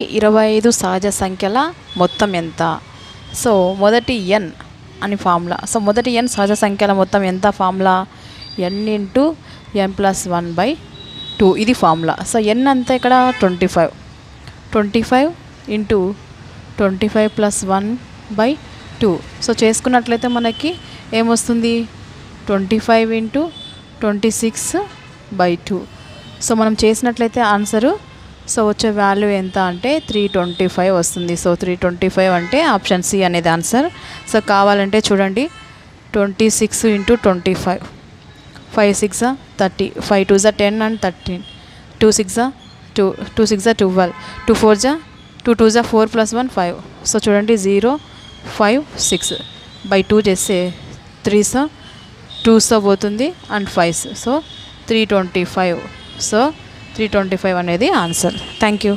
25 సహజ సంఖ్యల మొత్తం ఎంత? సో మొదటి n అని ఫార్ములా. సో మొదటి n సహజ సంఖ్యల మొత్తం ఎంత ఫార్ములా? n ఇంటూ n+1/2 ఇది ఫార్ములా. సో n అంతా ఇక్కడ 25 ఇంటూ 25 + 1/2. సో చేసుకున్నట్లయితే మనకి ఏమొస్తుంది? 25 ఇంటూ 26/2. సో మనం చేసినట్లయితే ఆన్సరు సో వచ్చే వాల్యూ ఎంత అంటే 325 వస్తుంది. సో 325 అంటే ఆప్షన్ సి అనేది ఆన్సర్. సో కావాలంటే చూడండి, 26 ఇంటూ 25, 5 6 30, 5 2 10 and 13, 2 6 2, 2 6 12, 2 4 2 2 4 + 1 5. సో చూడండి 0 5 6/2 చేస్తే 3 2 పోతుంది అండ్ 5. సో 325. సో 325 అనేది ఆన్సర్. Thank you.